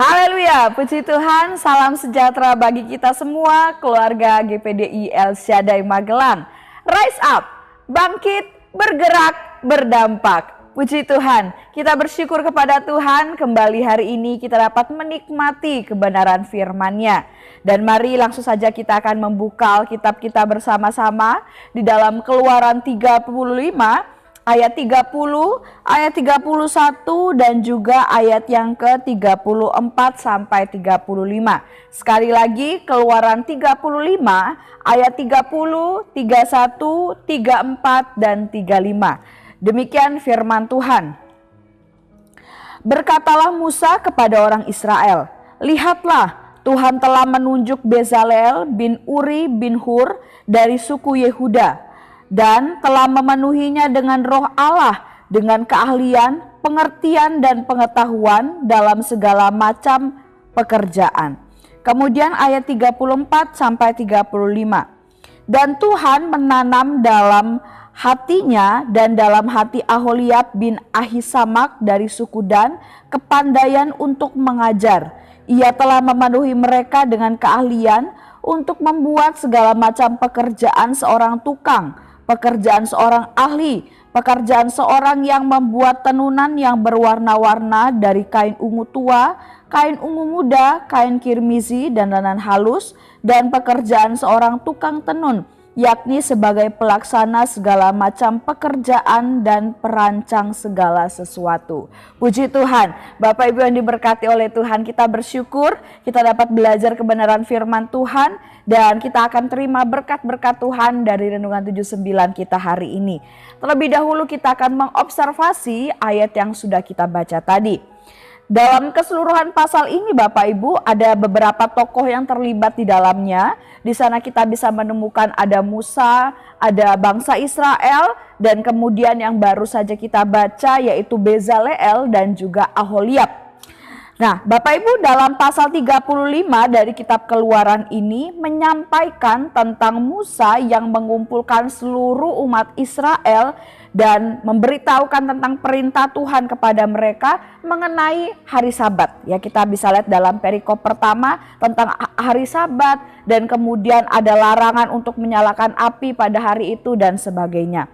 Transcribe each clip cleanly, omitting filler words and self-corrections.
Haleluya, puji Tuhan, salam sejahtera bagi kita semua, keluarga GPDI El Shaddai Magelang. Rise up, bangkit, bergerak, berdampak. Puji Tuhan, kita bersyukur kepada Tuhan kembali hari ini kita dapat menikmati kebenaran firman-Nya. Dan mari langsung saja kita akan membuka Alkitab kita bersama-sama di dalam Keluaran 35 ayat 30, ayat 31 dan juga ayat yang ke-34 sampai 35. Sekali lagi Keluaran 35 ayat 30, 31, 34 dan 35. Demikian firman Tuhan. Berkatalah Musa kepada orang Israel, "Lihatlah, Tuhan telah menunjuk Bezalel bin Uri bin Hur dari suku Yehuda dan telah memenuhinya dengan roh Allah, dengan keahlian, pengertian dan pengetahuan dalam segala macam pekerjaan." Kemudian ayat 34 sampai 35. Dan Tuhan menanam dalam hatinya dan dalam hati Aholiab bin Ahisamak dari suku Dan kepandaian untuk mengajar. Ia telah memenuhi mereka dengan keahlian untuk membuat segala macam pekerjaan seorang tukang, pekerjaan seorang ahli, pekerjaan seorang yang membuat tenunan yang berwarna-warna dari kain ungu tua, kain ungu muda, kain kirmizi dan lanan halus, dan pekerjaan seorang tukang tenun, yakni sebagai pelaksana segala macam pekerjaan dan perancang segala sesuatu. Puji Tuhan, Bapak Ibu yang diberkati oleh Tuhan, kita bersyukur kita dapat belajar kebenaran firman Tuhan dan kita akan terima berkat-berkat Tuhan dari Renungan 79 kita hari ini. Terlebih dahulu kita akan mengobservasi ayat yang sudah kita baca tadi. Dalam keseluruhan pasal ini Bapak Ibu ada beberapa tokoh yang terlibat di dalamnya. Di sana kita bisa menemukan ada Musa, ada bangsa Israel, dan kemudian yang baru saja kita baca yaitu Bezalel dan juga Aholiab. Nah Bapak Ibu, dalam pasal 35 dari kitab Keluaran ini menyampaikan tentang Musa yang mengumpulkan seluruh umat Israel dan memberitahukan tentang perintah Tuhan kepada mereka mengenai hari Sabat. Ya, kita bisa lihat dalam perikop pertama tentang hari Sabat dan kemudian ada larangan untuk menyalakan api pada hari itu dan sebagainya.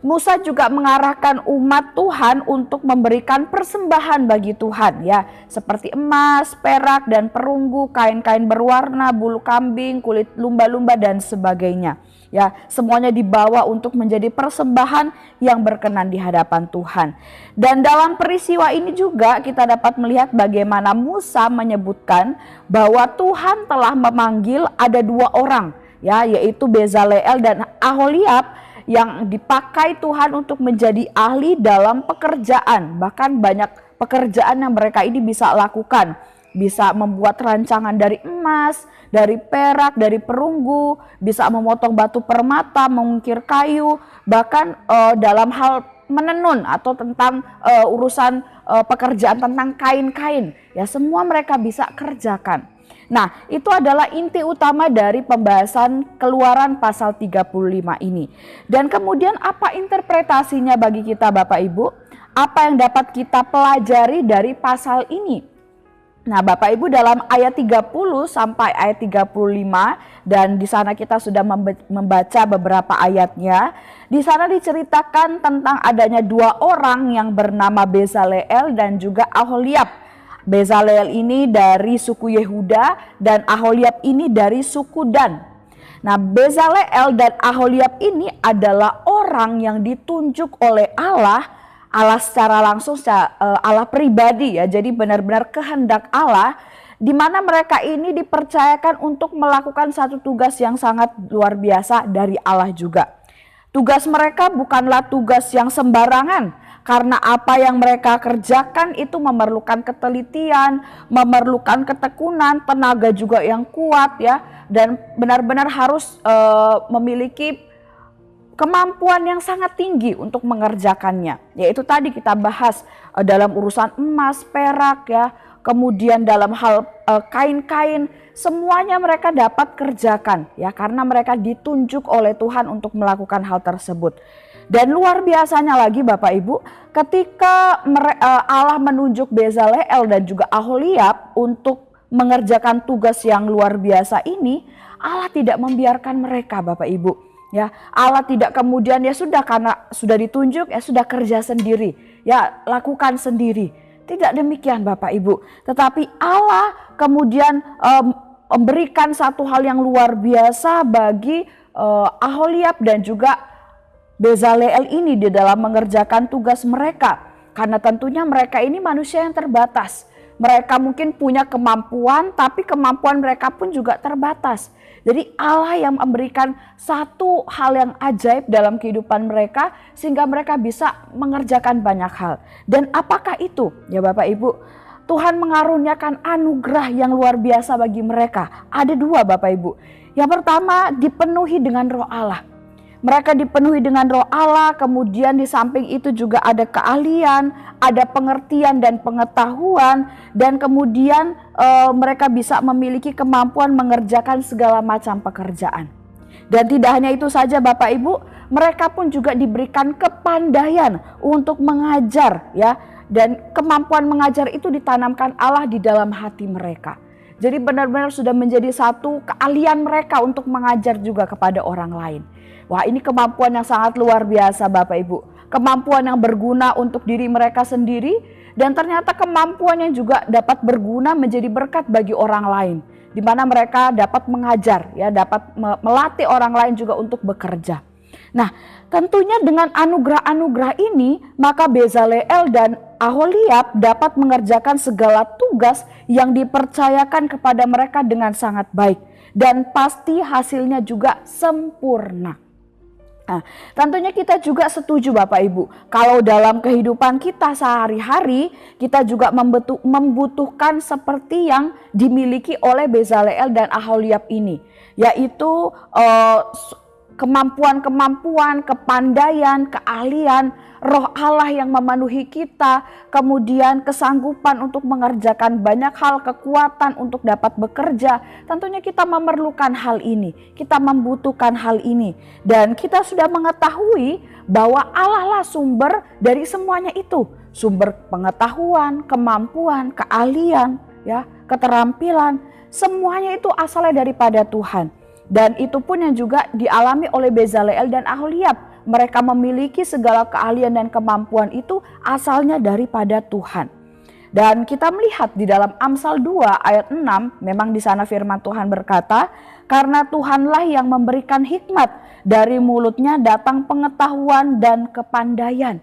Musa juga mengarahkan umat Tuhan untuk memberikan persembahan bagi Tuhan, ya, seperti emas, perak dan perunggu, kain-kain berwarna, bulu kambing, kulit lumba-lumba dan sebagainya. Ya, semuanya dibawa untuk menjadi persembahan yang berkenan di hadapan Tuhan. Dan dalam peristiwa ini juga kita dapat melihat bagaimana Musa menyebutkan bahwa Tuhan telah memanggil ada dua orang, ya, yaitu Bezalel dan Aholiab, yang dipakai Tuhan untuk menjadi ahli dalam pekerjaan. Bahkan banyak pekerjaan yang mereka ini bisa lakukan. Bisa membuat rancangan dari emas, dari perak, dari perunggu, bisa memotong batu permata, mengukir kayu, bahkan dalam hal menenun atau tentang urusan pekerjaan tentang kain-kain. Ya, semua mereka bisa kerjakan. Nah, itu adalah inti utama dari pembahasan Keluaran pasal 35 ini. Dan kemudian apa interpretasinya bagi kita Bapak Ibu? Apa yang dapat kita pelajari dari pasal ini? Nah, Bapak Ibu, dalam ayat 30 sampai ayat 35 dan di sana kita sudah membaca beberapa ayatnya. Di sana diceritakan tentang adanya dua orang yang bernama Bezalel dan juga Aholiab. Bezalel ini dari suku Yehuda dan Aholiab ini dari suku Dan. Nah, Bezalel dan Aholiab ini adalah orang yang ditunjuk oleh Allah secara langsung, Allah pribadi, ya. Jadi benar-benar kehendak Allah, di mana mereka ini dipercayakan untuk melakukan satu tugas yang sangat luar biasa dari Allah juga. Tugas mereka bukanlah tugas yang sembarangan. Karena apa yang mereka kerjakan itu memerlukan ketelitian, memerlukan ketekunan, tenaga juga yang kuat, ya, dan benar-benar harus memiliki kemampuan yang sangat tinggi untuk mengerjakannya. Yaitu tadi kita bahas dalam urusan emas, perak, ya, kemudian dalam hal kain-kain, semuanya mereka dapat kerjakan, ya, karena mereka ditunjuk oleh Tuhan untuk melakukan hal tersebut. Dan luar biasanya lagi Bapak Ibu, ketika Allah menunjuk Bezaleel dan juga Aholiab untuk mengerjakan tugas yang luar biasa ini, Allah tidak membiarkan mereka Bapak Ibu. Ya, Allah tidak kemudian ya sudah karena sudah ditunjuk ya sudah kerja sendiri, ya lakukan sendiri. Tidak demikian Bapak Ibu, tetapi Allah kemudian memberikan satu hal yang luar biasa bagi Aholiab dan juga Bezaleel ini di dalam mengerjakan tugas mereka. Karena tentunya mereka ini manusia yang terbatas. Mereka mungkin punya kemampuan, tapi kemampuan mereka pun juga terbatas. Jadi Allah yang memberikan satu hal yang ajaib dalam kehidupan mereka sehingga mereka bisa mengerjakan banyak hal. Dan apakah itu? Ya Bapak Ibu, Tuhan mengaruniakan anugerah yang luar biasa bagi mereka. Ada dua Bapak Ibu. Yang pertama, dipenuhi dengan Roh Allah. Mereka dipenuhi dengan Roh Allah, kemudian di samping itu juga ada keahlian, ada pengertian dan pengetahuan, dan kemudian mereka bisa memiliki kemampuan mengerjakan segala macam pekerjaan. Dan tidak hanya itu saja Bapak Ibu, mereka pun juga diberikan kepandaian untuk mengajar ya, dan kemampuan mengajar itu ditanamkan Allah di dalam hati mereka. Jadi benar-benar sudah menjadi satu keahlian mereka untuk mengajar juga kepada orang lain. Wah, ini kemampuan yang sangat luar biasa Bapak Ibu. Kemampuan yang berguna untuk diri mereka sendiri dan ternyata kemampuan yang juga dapat berguna menjadi berkat bagi orang lain. Di mana mereka dapat mengajar ya, dapat melatih orang lain juga untuk bekerja. Nah, tentunya dengan anugerah-anugerah ini maka Bezaleel dan Aholiab dapat mengerjakan segala tugas yang dipercayakan kepada mereka dengan sangat baik dan pasti hasilnya juga sempurna. Nah, tentunya kita juga setuju Bapak Ibu, kalau dalam kehidupan kita sehari-hari kita juga membutuhkan seperti yang dimiliki oleh Bezaleel dan Aholiab ini, yaitu kemampuan-kemampuan, kepandaian, keahlian, Roh Allah yang memenuhi kita, kemudian kesanggupan untuk mengerjakan banyak hal, kekuatan untuk dapat bekerja. Tentunya kita memerlukan hal ini, kita membutuhkan hal ini. Dan kita sudah mengetahui bahwa Allah lah sumber dari semuanya itu. Sumber pengetahuan, kemampuan, keahlian, ya, keterampilan, semuanya itu asalnya daripada Tuhan. Dan itu pun yang juga dialami oleh Bezaleel dan Aholiab. Mereka memiliki segala keahlian dan kemampuan itu asalnya daripada Tuhan. Dan kita melihat di dalam Amsal 2 ayat 6, memang di sana firman Tuhan berkata, karena Tuhanlah yang memberikan hikmat, dari mulutnya datang pengetahuan dan kepandaian.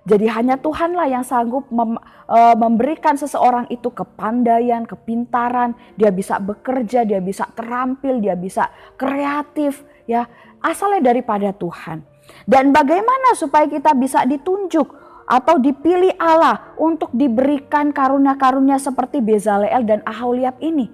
Jadi hanya Tuhanlah yang sanggup memberikan seseorang itu kepandaian, kepintaran, dia bisa bekerja, dia bisa terampil, dia bisa kreatif, ya, asalnya daripada Tuhan. Dan bagaimana supaya kita bisa ditunjuk atau dipilih Allah untuk diberikan karunia-karunia seperti Bezaleel dan Aholiab ini?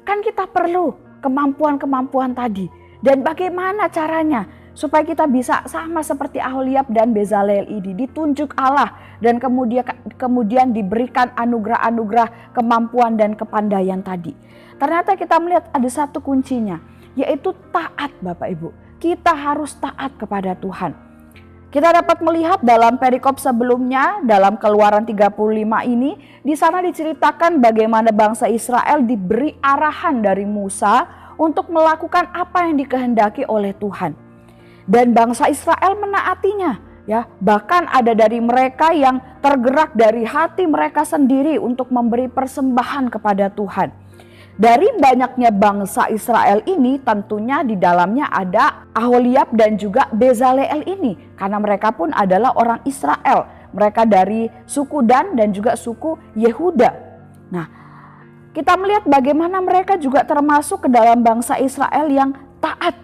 Kan kita perlu kemampuan-kemampuan tadi. Dan bagaimana caranya supaya kita bisa sama seperti Aholiab dan Bezaleel ini, ditunjuk Allah dan kemudian diberikan anugerah-anugerah kemampuan dan kepandaian tadi. Ternyata kita melihat ada satu kuncinya, yaitu taat Bapak Ibu. Kita harus taat kepada Tuhan. Kita dapat melihat dalam perikop sebelumnya, dalam Keluaran 35 ini, di sana diceritakan bagaimana bangsa Israel diberi arahan dari Musa untuk melakukan apa yang dikehendaki oleh Tuhan. Dan bangsa Israel menaatinya, ya. Bahkan ada dari mereka yang tergerak dari hati mereka sendiri untuk memberi persembahan kepada Tuhan. Dari banyaknya bangsa Israel ini tentunya di dalamnya ada Aholiab dan juga Bezaleel ini. Karena mereka pun adalah orang Israel. Mereka dari suku Dan dan juga suku Yehuda. Nah, kita melihat bagaimana mereka juga termasuk ke dalam bangsa Israel yang taat.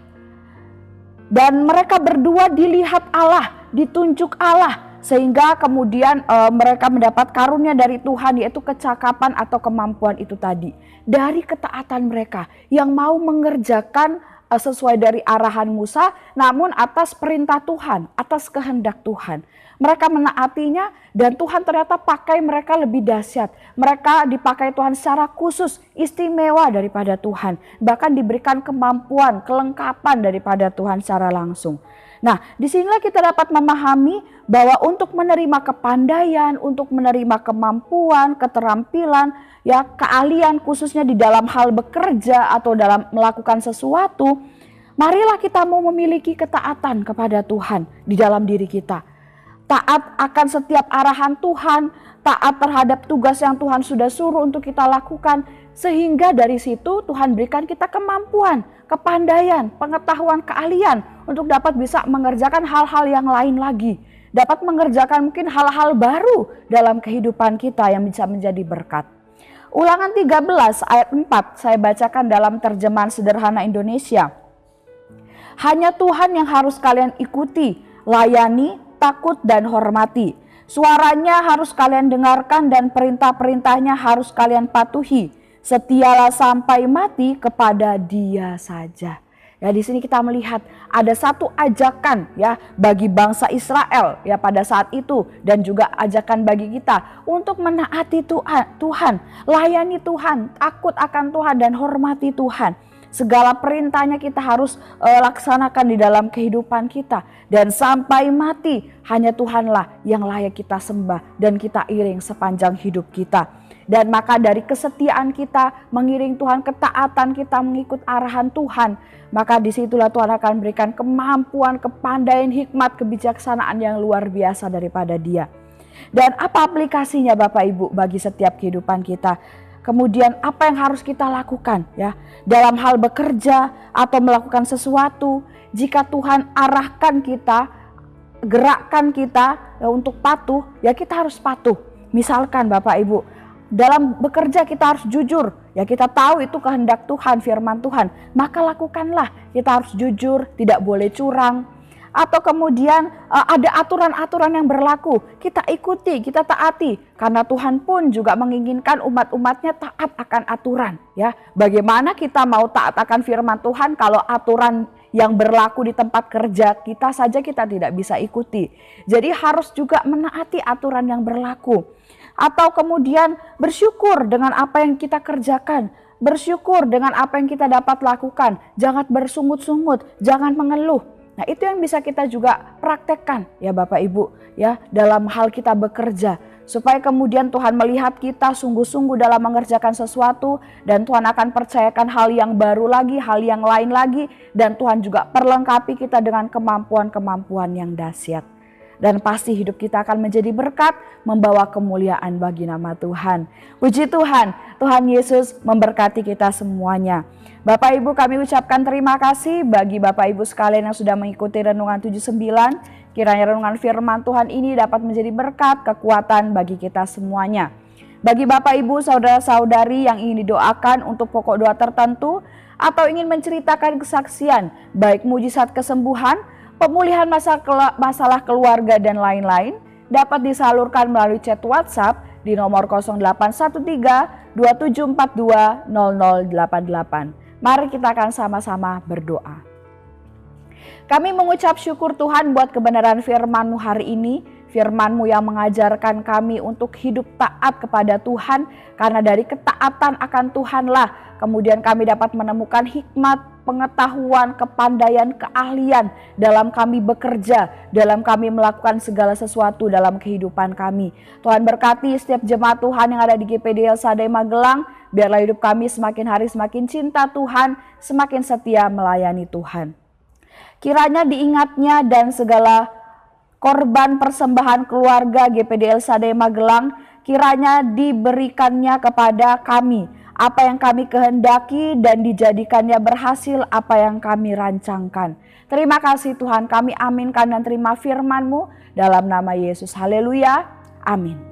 Dan mereka berdua dilihat Allah, ditunjuk Allah. Sehingga kemudian mereka mendapat karunia dari Tuhan, yaitu kecakapan atau kemampuan itu tadi. Dari ketaatan mereka yang mau mengerjakan sesuai dari arahan Musa, namun atas perintah Tuhan, atas kehendak Tuhan. Mereka menaatinya dan Tuhan ternyata pakai mereka lebih dahsyat. Mereka dipakai Tuhan secara khusus, istimewa daripada Tuhan. Bahkan diberikan kemampuan, kelengkapan daripada Tuhan secara langsung. Nah, disinilah kita dapat memahami bahwa untuk menerima kepandaian, untuk menerima kemampuan, keterampilan, ya keahlian khususnya di dalam hal bekerja atau dalam melakukan sesuatu, marilah kita mau memiliki ketaatan kepada Tuhan di dalam diri kita. Taat akan setiap arahan Tuhan, taat terhadap tugas yang Tuhan sudah suruh untuk kita lakukan. Sehingga dari situ Tuhan berikan kita kemampuan, kepandaian, pengetahuan, keahlian untuk dapat bisa mengerjakan hal-hal yang lain lagi. Dapat mengerjakan mungkin hal-hal baru dalam kehidupan kita yang bisa menjadi berkat. Ulangan 13 ayat 4 saya bacakan dalam terjemahan sederhana Indonesia. Hanya Tuhan yang harus kalian ikuti, layani, takut dan hormati. Suaranya harus kalian dengarkan dan perintah-perintahnya harus kalian patuhi. Setialah sampai mati kepada Dia saja. Ya, di sini kita melihat ada satu ajakan ya bagi bangsa Israel ya pada saat itu dan juga ajakan bagi kita untuk menaati Tuhan, layani Tuhan, takut akan Tuhan dan hormati Tuhan. Segala perintahnya kita harus laksanakan di dalam kehidupan kita. Dan sampai mati hanya Tuhanlah yang layak kita sembah dan kita iring sepanjang hidup kita. Dan maka dari kesetiaan kita mengiring Tuhan, ketaatan kita mengikut arahan Tuhan, maka disitulah Tuhan akan berikan kemampuan, kepandaian, hikmat, kebijaksanaan yang luar biasa daripada Dia. Dan apa aplikasinya Bapak Ibu bagi setiap kehidupan kita? Kemudian apa yang harus kita lakukan ya dalam hal bekerja atau melakukan sesuatu, jika Tuhan arahkan kita, gerakkan kita ya, untuk patuh, ya kita harus patuh. Misalkan Bapak Ibu, dalam bekerja kita harus jujur, ya kita tahu itu kehendak Tuhan, firman Tuhan, maka lakukanlah. Kita harus jujur, tidak boleh curang. Atau kemudian ada aturan-aturan yang berlaku, kita ikuti, kita taati. Karena Tuhan pun juga menginginkan umat-umatnya taat akan aturan. Ya, bagaimana kita mau taat akan firman Tuhan kalau aturan yang berlaku di tempat kerja kita saja kita tidak bisa ikuti. Jadi harus juga menaati aturan yang berlaku. Atau kemudian bersyukur dengan apa yang kita kerjakan. Bersyukur dengan apa yang kita dapat lakukan. Jangan bersungut-sungut, jangan mengeluh. Nah, itu yang bisa kita juga praktekkan ya Bapak Ibu ya dalam hal kita bekerja supaya kemudian Tuhan melihat kita sungguh-sungguh dalam mengerjakan sesuatu dan Tuhan akan percayakan hal yang baru lagi, hal yang lain lagi dan Tuhan juga perlengkapi kita dengan kemampuan-kemampuan yang dahsyat. Dan pasti hidup kita akan menjadi berkat, membawa kemuliaan bagi nama Tuhan. Puji Tuhan, Tuhan Yesus memberkati kita semuanya. Bapak Ibu, kami ucapkan terima kasih bagi Bapak Ibu sekalian yang sudah mengikuti Renungan 79. Kiranya renungan firman Tuhan ini dapat menjadi berkat, kekuatan bagi kita semuanya. Bagi Bapak Ibu, saudara-saudari yang ingin didoakan untuk pokok doa tertentu atau ingin menceritakan kesaksian, baik mujizat kesembuhan, pemulihan masalah keluarga dan lain-lain, dapat disalurkan melalui chat WhatsApp di nomor 0813 2742 0088. Mari kita akan sama-sama berdoa. Kami mengucap syukur Tuhan buat kebenaran firman-Mu hari ini. Firman-Mu yang mengajarkan kami untuk hidup taat kepada Tuhan. Karena dari ketaatan akan Tuhanlah kemudian kami dapat menemukan hikmat, pengetahuan, kepandaian, keahlian dalam kami bekerja, dalam kami melakukan segala sesuatu dalam kehidupan kami. Tuhan berkati setiap jemaat Tuhan yang ada di GPD El Shaddai Magelang. Biarlah hidup kami semakin hari semakin cinta Tuhan, semakin setia melayani Tuhan. Kiranya diingatnya dan segala korban persembahan keluarga GPD El Shaddai Magelang, kiranya diberikannya kepada kami apa yang kami kehendaki dan dijadikannya berhasil apa yang kami rancangkan. Terima kasih Tuhan, kami aminkan dan terima firman-Mu dalam nama Yesus. Haleluya. Amin.